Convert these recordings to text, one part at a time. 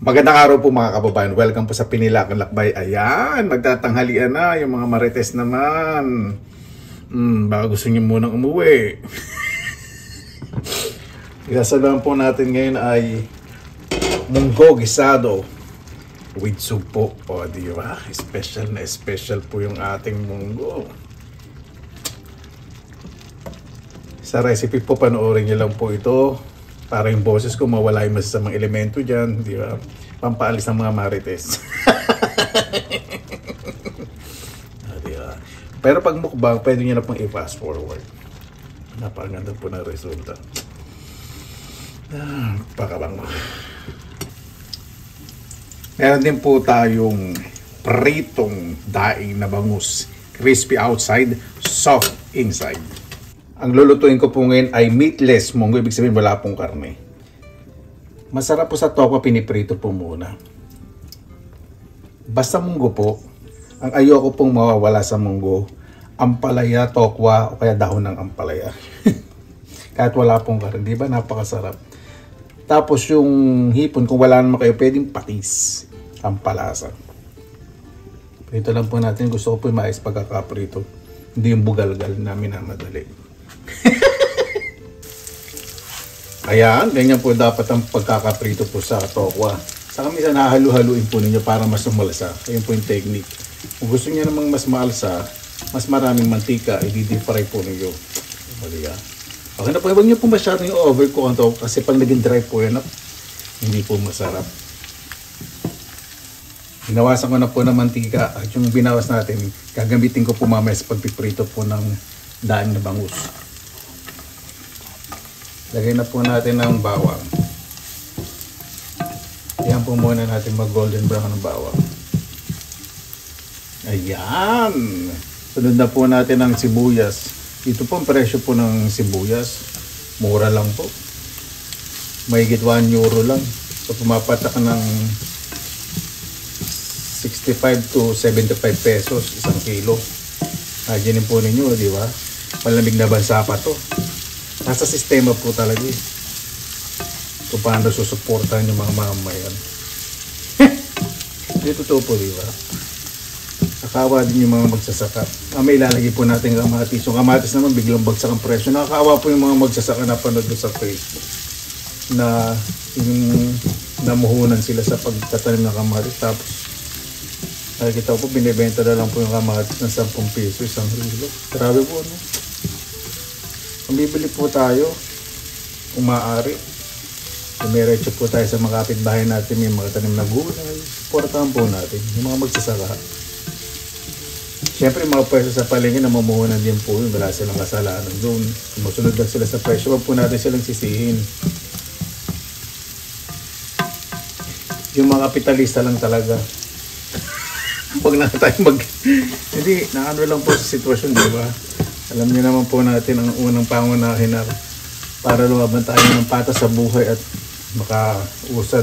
Magandang araw po mga kababayan. Welcome po sa Pinilakan Lakbay. Ayan, magtatanghalian na yung mga marites naman. Baka gusto niyo munang umuwi. Isasabahan po natin ngayon ay munggo gisado with soup po. O, di ba? Special na special po yung ating munggo. Sa recipe po, panoorin niyo lang po ito. Para yung boses ko mawala yung masasamang elemento dyan, di ba? Pampaalis ng mga marites. Di ba? Pero pag mukbang, pwede nyo na pong i-fast forward. Napakaganda po ng resulta. Pakabang. Meron din po tayong pritong daing na bangus. Crispy outside, soft inside. Ang lulutuin ko po ngayon ay meatless munggo. Ibig sabihin wala pong karne. Masarap po sa tokwa, piniprito po muna. Basta munggo po, ang ayoko pong mawawala sa munggo, ampalaya, tokwa, o kaya dahon ng ampalaya. Kahit wala pong karne, di ba? Napakasarap. Tapos yung hipon, kung wala naman kayo, pwedeng patis. Ampalasa. Prito lang po natin. Gusto ko po yung mais pagkakaprito. Hindi yung bugalgal namin na madali. Ayan, ganyan po dapat ang pagkakaprito po sa tokwa. Saka minsan nahalu-haluin po ninyo para mas umalsa. Ayun po yung technique. Kung gusto niyo namang mas maalsa, mas maraming mantika, i-deep fry po ninyo. Okay na po, huwag niyo po masyadong yung overcook ang tokwa kasi pag naging dry po yan, hindi po masarap. Binawasan ko na po ng mantika at yung binawas natin, gagamitin ko po mamaya sa pagpiprito po ng daing na bangus. Lagay na po natin ng bawang. Yan po muna natin mag golden brown ng bawang. Ayan! Sunod na po natin ang sibuyas. Ito po ang presyo po ng sibuyas. Mura lang po. Mahigit 1 euro lang. So pumapatak ng 65 to 75 pesos isang kilo. Diyan po ninyo, di ba? Malamig na bansa pa to. Nasa sistema po talaga eh. Kung paano susuportahan yung mga mamayan. Hindi totoo po, di ba? Nakakawa din yung mga magsasaka. May ilalagay po natin kamatis. Yung kamatis naman biglang bagsak ang presyo. Nakakawa po yung mga magsasaka na panood sa Facebook. Na yung namuhunan sila sa pagtatanim ng kamatis. Tapos nakikita ko po, binibenta na lang po yung kamatis ng 10 piso isang kilo. Grabe po, no? Kung bibili po tayo, kung maaari, dumiretso po tayo sa mga kapitbahay natin, may mga tanim na gulay, supportahan po natin, yung mga magsasaka. Siyempre, mga presyo sa palengke na mamuhunan din po yun, wala silang kasalanan doon. Kung masunod lang sila sa presyo, wag po natin silang sisihin. Yung mga kapitalista lang talaga. Huwag na tayo hindi, naano lang po sa sitwasyon, di ba? Alam niyo naman po natin ang unang pangunahin na para lumaban tayo ng patas sa buhay at makausad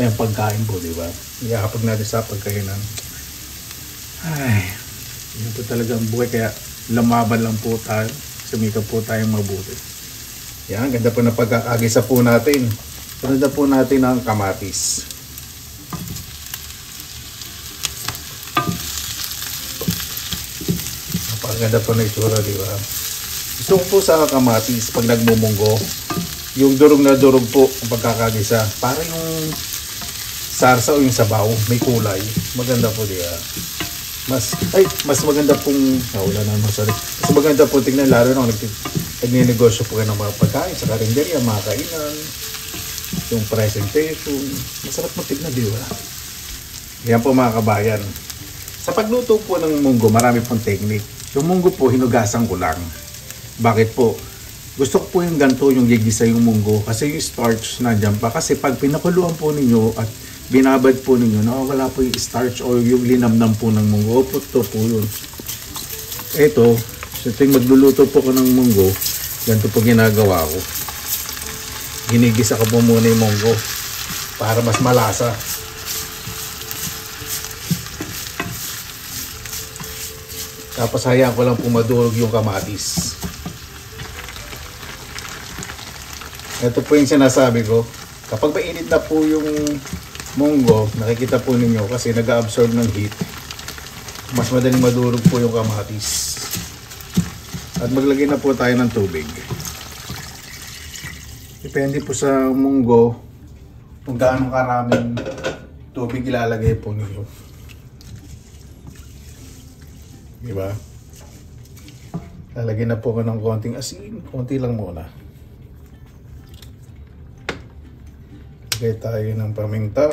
ay ang pagkain po, di ba? Iyakapag natin sa pagkainan. Ay, yun po talaga ang buhay, kaya lumaban lang po tayo. Sumikap po tayong mabuti. Yan, ganda po na pagkakagisa po natin. Sunod na po natin ang kamatis. Ganda po na itsura, di ba? Gusto ko po sa kamatis, pag nagmumunggo, yung durog na durog po ang pagkakagisa. Para yung sarsa o yung sabaw, may kulay. Maganda po, di ba? Mas maganda pong, wala na, sorry. Mas maganda po tingnan, lalo na nagninegosyo po kayo ng mga pagkain sa karinderya, mga kainan, yung presentation. Masarap mo tignan, di ba? Yan po mga kabayan. Sa pagluto po ng munggo, marami pong technique. Yung munggo po, hinugasan ko lang. Bakit po? Gusto ko po yung ganito, yung gigisa yung munggo. Kasi yung starch nandiyan pa. Kasi pag pinakuluan po ninyo at binabad po ninyo, nawawala po yung starch o yung linamnam po ng munggo. O ito po yun. Ito, so yung magluluto po ko ng munggo, ganito po ginagawa ko. Ginigisa ko po muna yung munggo para mas malasa. Tapos hayaan ko lang pumadurog yung kamatis. Ito po yung sinasabi ko. Kapag mainit na po yung munggo, nakikita po ninyo kasi nag-absorb ng heat. Mas madaling madurog po yung kamatis. At maglagay na po tayo ng tubig. Depende po sa munggo kung gaano karaming tubig ilalagay po ninyo. Diba? Lalagyan na po ko ng konting asin. Konti lang muna. Lagay tayo ng paminta.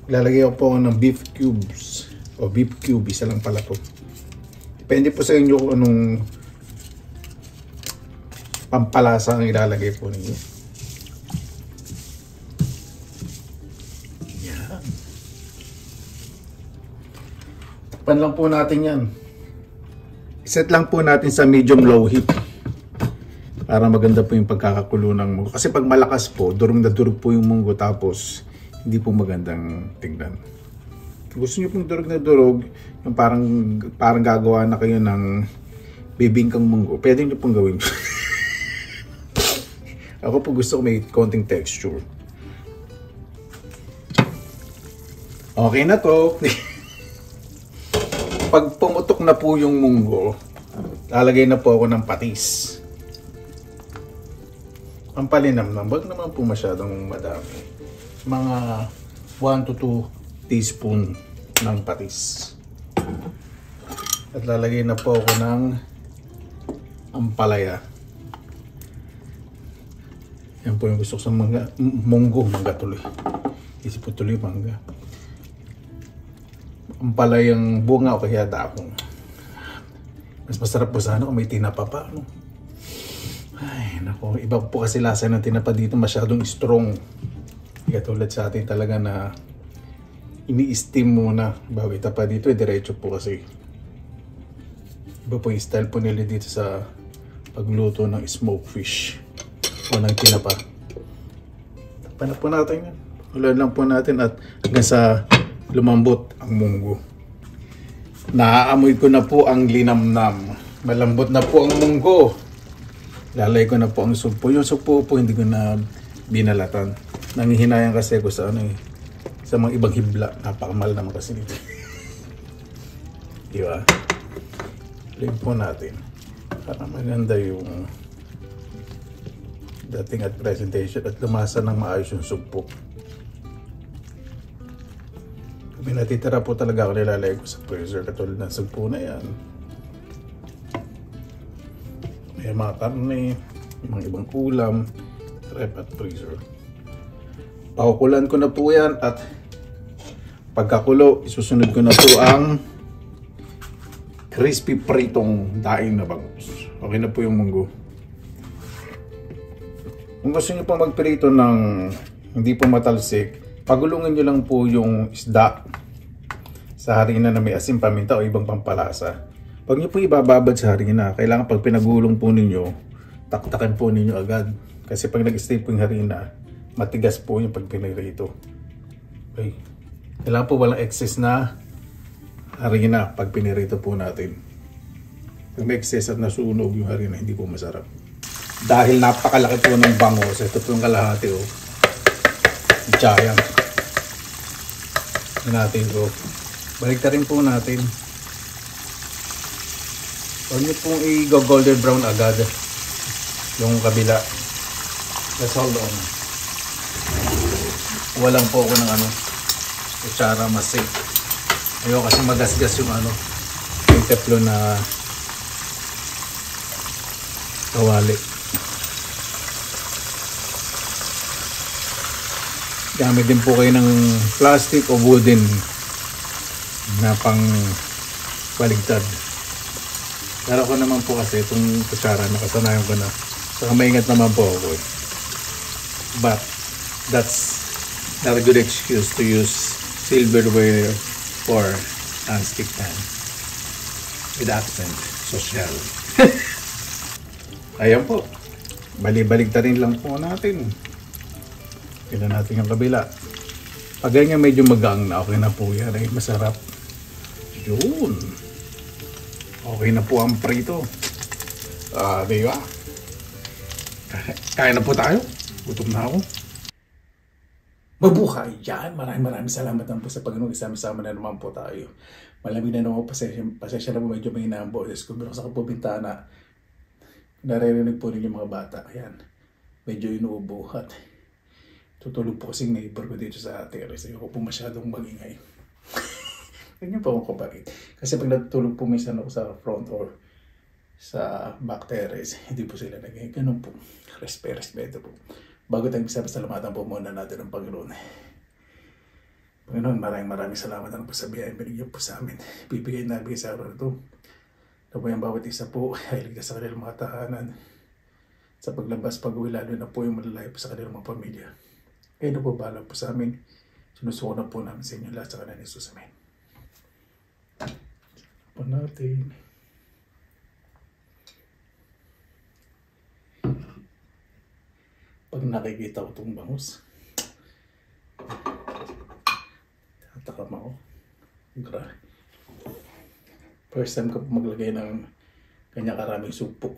Lalagay po ako ng beef cubes. O beef cube. Isa lang pala po. Depende po sa inyo kung anong pampalasa ang ilalagay po ninyo. Yan. Takpan lang po natin yan. Iset lang po natin sa medium low heat. Para maganda po yung pagkakakulo ng munggo. Kasi pag malakas po, durog na durog po yung munggo tapos hindi po magandang tingnan. Gusto nyo pong durog na durog, yung parang gagawa na kayo ng bibingkang munggo, pwede nyo pong gawin. Ako po gusto ko may konting texture. Okay na to. Pag pumutok na po yung munggo, lalagay na po ako ng patis. Ang palinamnam, wag naman po masyadong madami. Mga 1 to 2 teaspoon ng patis. At lalagay na po ako ng ampalaya. Yan po yung gusto ko sa munggo. Mangga tuloy. Isip po tuloy mangga. Ampalayang bunga o kaya dahon. Mas masarap po sana kung may tinapa pa. No? Ay, nako. Iba po kasi lasa ng tinapa dito. Masyadong strong. Kaya tulad sa atin talaga na ini-steam muna bago itapa dito, diretso po kasi. Iba po yung style po nila dito sa pagluto ng smoked fish o ng tinapa. Tapan na po natin yan. Ulan lang po natin at hanggang sa lumambot ang munggo. Naaamoy ko na po ang linamnam. Malambot na po ang munggo. Lalay ko na po ang sugpo. Yung sugpo po hindi ko na binalatan. Nangihinayang kasi ako sa sa mga ibang hibla. Napakamahal naman kasi dito. Diba? Lagyan po natin. Para maganda yung dating at presentation at lumasa ng maayos yung sugpo. Kung natitira po talaga ako nilalagay ko sa freezer katulad ng sugpo na yan. May mga karne, mga ibang ulam, rep at freezer. Pakukulan ko na po yan at pagkakulo, isusunod ko na po ang crispy pritong daing na bangus. Okay na po yung munggo. Kung gusto nyo pa magprito ng hindi po matalsik, pagulungin nyo lang po yung isda sa harina na may asin, paminta o ibang pampalasa. Pag nyo po ibababad sa harina, kailangan pag pinagulong po ninyo, taktakan po ninyo agad. Kasi pag nag-stay po yung harina, matigas po yung pag pinirito. Okay. Kailangan po walang excess na harina pag pinirito po natin. Pag may excess at nasunog yung harina, hindi po masarap. Dahil napakalaki po ng bangos, ito po yung kalahati o. Giant. Natin po. Balik rin po natin. Huwag nyo pong i-golden brown agad yung kabila. Let's hold on. Walang po ako ng kutsara masik. Ayoko kasi magasgas yung yung teflon na kawali. Gamit din po kayo ng plastic o wooden na pang baligtad. Pero ako naman po kasi itong kutsara nakasanayan ko na. Saka maingat naman po ako. But that's not a good excuse to use silverware for non-stick pan with accent social. Ayan po. Bali-baligtarin lang po natin. Tignan natin yung kabila. Pag ganyan medyo magang na, okay na po yan. Ay masarap. Yun. Okay na po ang prito. Diba? Kain na po tayo. Gutom na ako. Mabuhay yan. Maraming salamat naman po sa Panginoon. Isama-sama na naman po tayo. Malamig na naman po. Pasensya na po. Medyo may na ang boses ko. Pero sa po bintana, naririnig po rin yung mga bata. Ayan. Medyo inuubo at tutulog po kasing neighbor ko dito sa terrace. Ayoko po masyadong magingay. Ganyan po ako kapatid. Kasi pag natutulog po minsan ako sa front or sa back terrace, hindi po sila naging ganun po. Respeto po. Bago tayong salamatan po muna natin ang Panginoon. Panginoon, maraming salamat na po sa biyayang binigyan po sa amin. Bibigay sa araw na ito. Na po yung bawat isa po ay ligtas sa kanilang mga tahanan. Sa paglabas, pag-uwi, lalo na po yung malalayo po sa kanilang mga pamilya. Kayo na po bahala po sa amin. Sinusuko na po namin sa inyo lahat sa kanan ni Jesus. Amen. Pa natin. Pag nakikita ko itong bangus, tatakam ako. Grabe. First time ko maglagay ng kanya karaming supo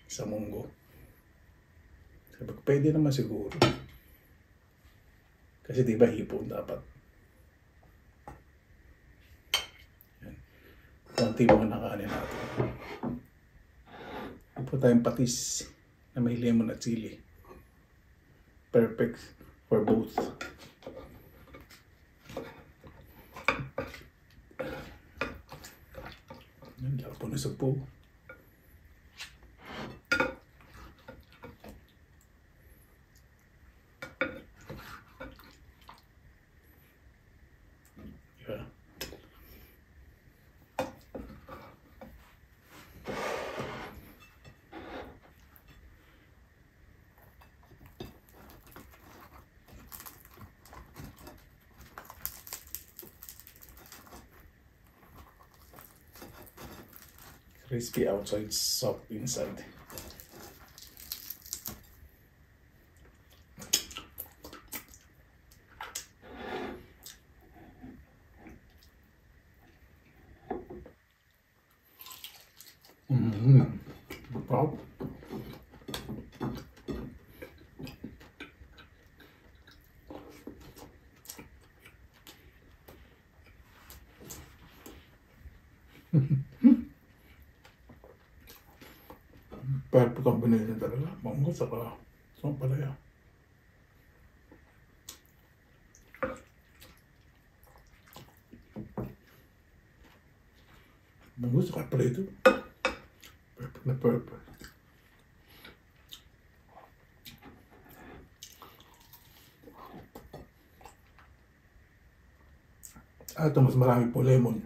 sa munggo. Sabi ko, pwede naman siguro. Kasi diba hipon dapat. Yan. Konti mo nakanin natin. Ipo tayong patis na may lemon at chili. Perfect for both. Nandiyan po na sa po. Yeah. Crispy outside, soft inside. Wow. Perfect combination talaga. Mango saka palaya. Mango saka palaya ito. Perfect na perfect. Ito mas marami po lemon.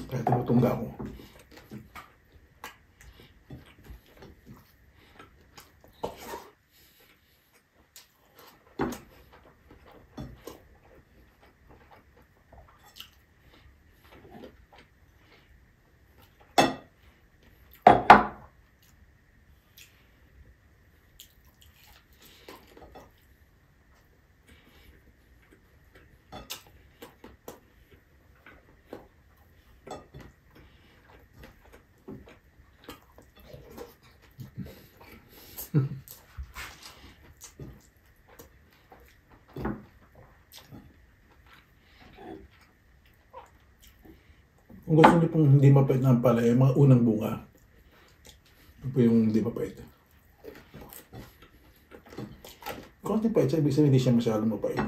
Kaya tinutungga ko. Kung gusto niyo pong hindi mapait na palaya, yung mga unang bunga. Ito po yung hindi mapait. Konti pait siya, ibig sabihin hindi siya masyadong mapait.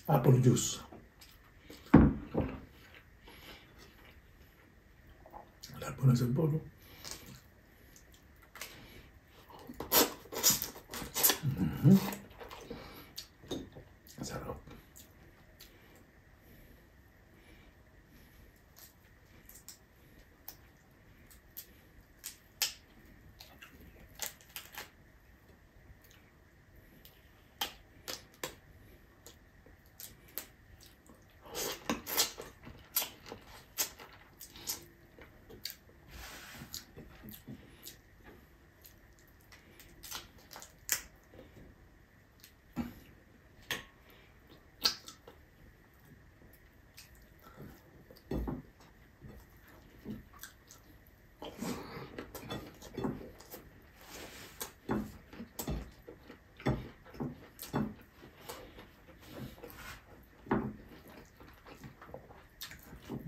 Apple juice. Wala po na sa bolo. Sarap.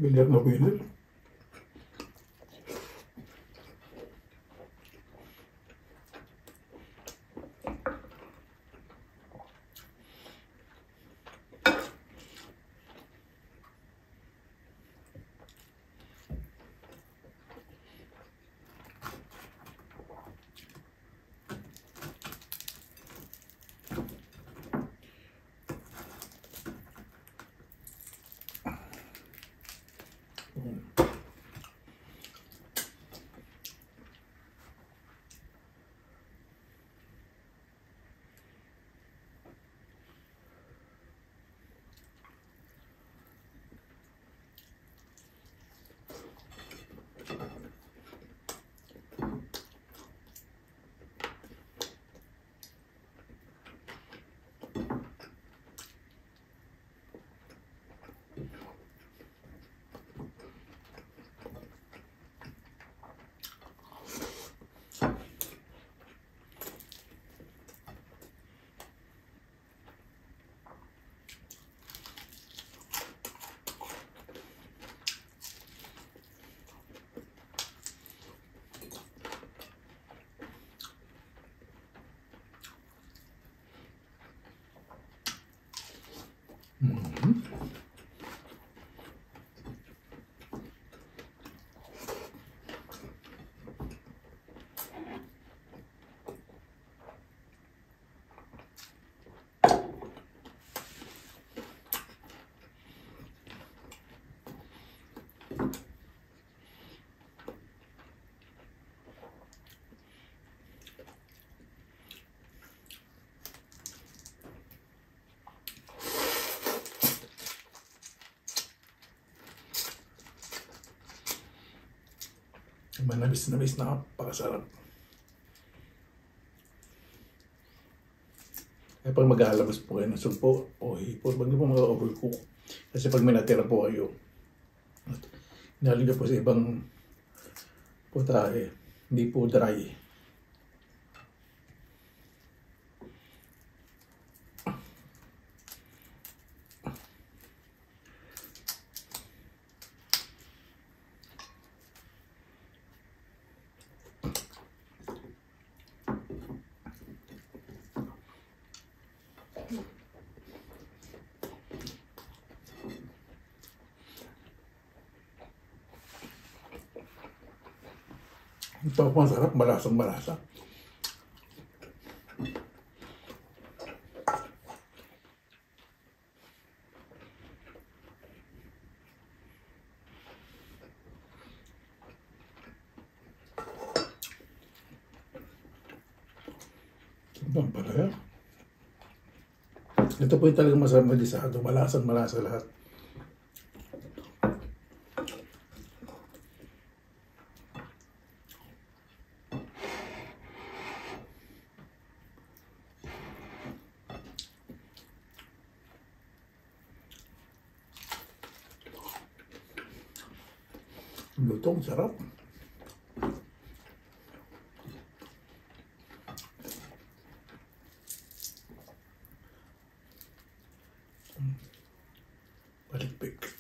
Bilir na bilir. Manamis-namis na napakasarap. Kaya pag maglalabas po kayo ng sumpo o hipon, wag niyo po mag-overcook. Kasi pag may natira po kayo, inalin niyo po sa ibang putahe, hindi po dry. Ito po masarap, malasang malasa. Ito pala yan. Ito po yung talagang masarap na gisado, malasang malasa lahat. Lutong sarap. Palikpik.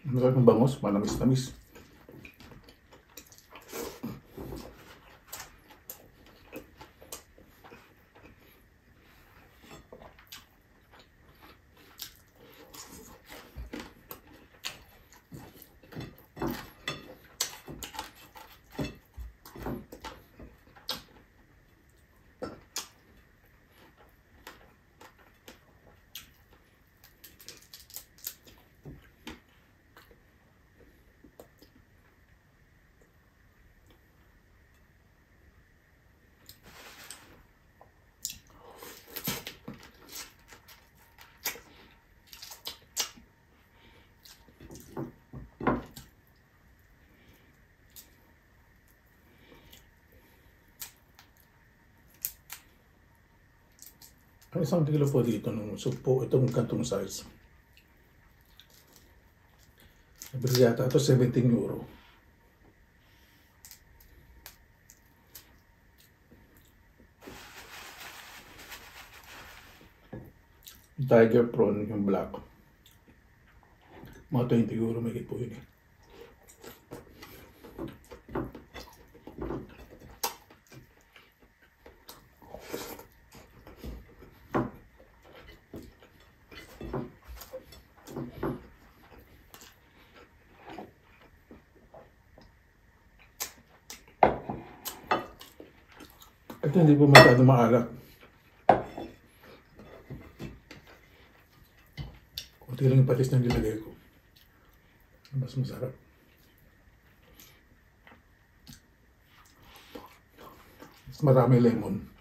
Masarap ng bangos, manamis-namis. Ang isang kilo po dito ng supo, itong kantong size. Nabili yata ito 17 euro. Tiger prawn, yung black. Mga 20 euro may po yun eh. Ito hindi po masyado maalat. Kunti lang yung patis na nilagay ko. Mas masarap. Mas marami lemon.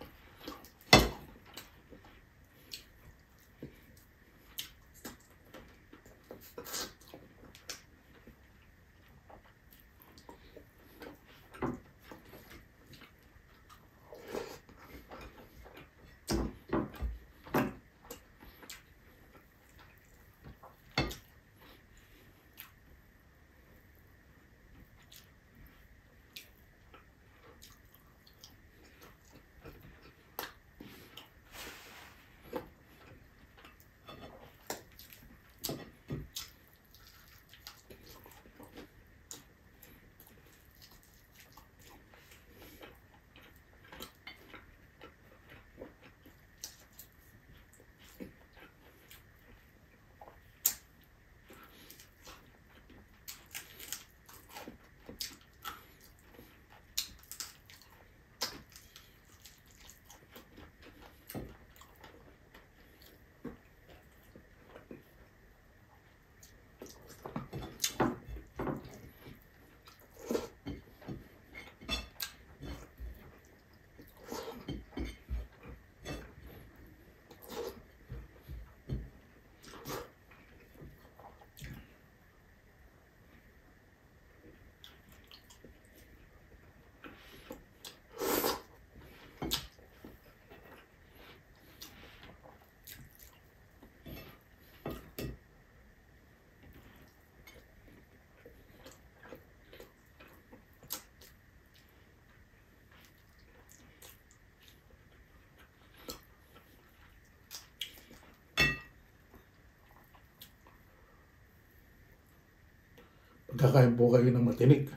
Kakain po kayo ng matinik.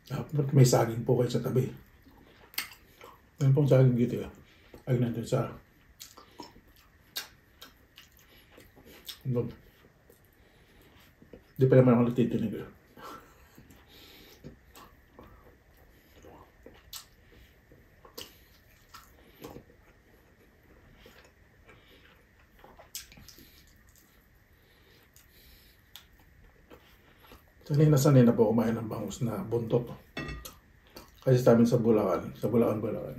Dapat may saging po kayo sa tabi. Ngayon pong saging dito ay nandun sa Di pa naman ako nagtitinig. Sanay na po kumain ng bangus na buntot. Kasi sa amin sa Bulacan, Bulacan.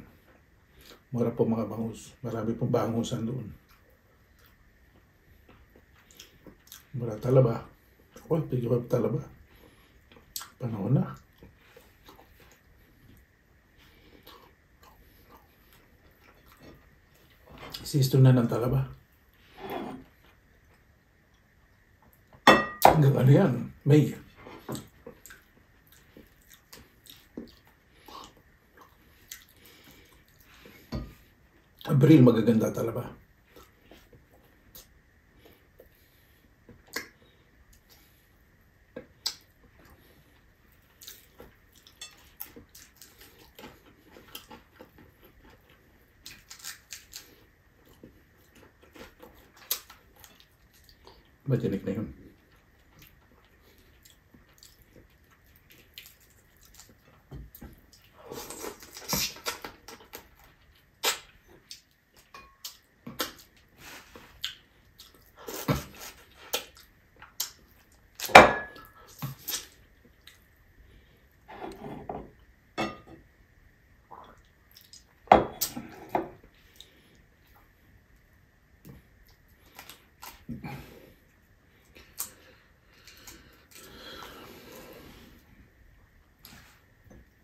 Mura po mga bangus. Marami pong bangusan doon. Mura talaba. Ako, pigil pa talaba. Panahon na. Season na ng talaba. Hanggang ano yan? May. Abril magaganda talaba. Matinik na yun.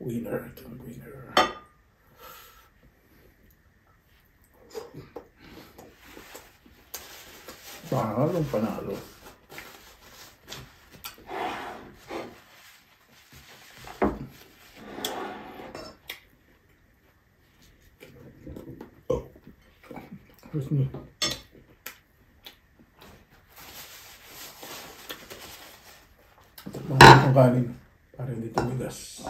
Winner, ito ang winner. Panalong panalo. Terus nih. Takpan ang kanin para hindi tumigas.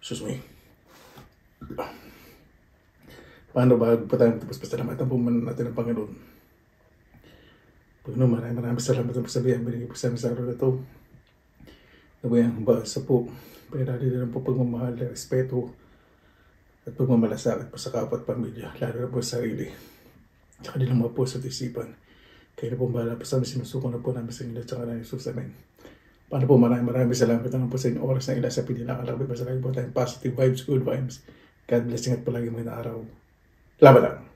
Excuse me. Paano ba pa tayo tapos pasalamatan po man natin ang Panginoon? Panginoon, maraming salamat ang pasabihan binigay po sa amin sa araw na ito. Nabayang basa po, pagkakali na po pagmamahal, respeto at pagmamalasakit po sa kapwa at pamilya, lalo na po sa sarili. Tsaka din lang mga puso at isipan. Kaya na po bahala po sa amin, sinusuko na po namin sa inyo at saka na Jesus, amen. Paano po maraming salamat naman po sa inyong oras na ila sa pinilakalapit. Basta lagi po tayong positive vibes, good vibes. God blessing at palagi mo na araw. Laban lang!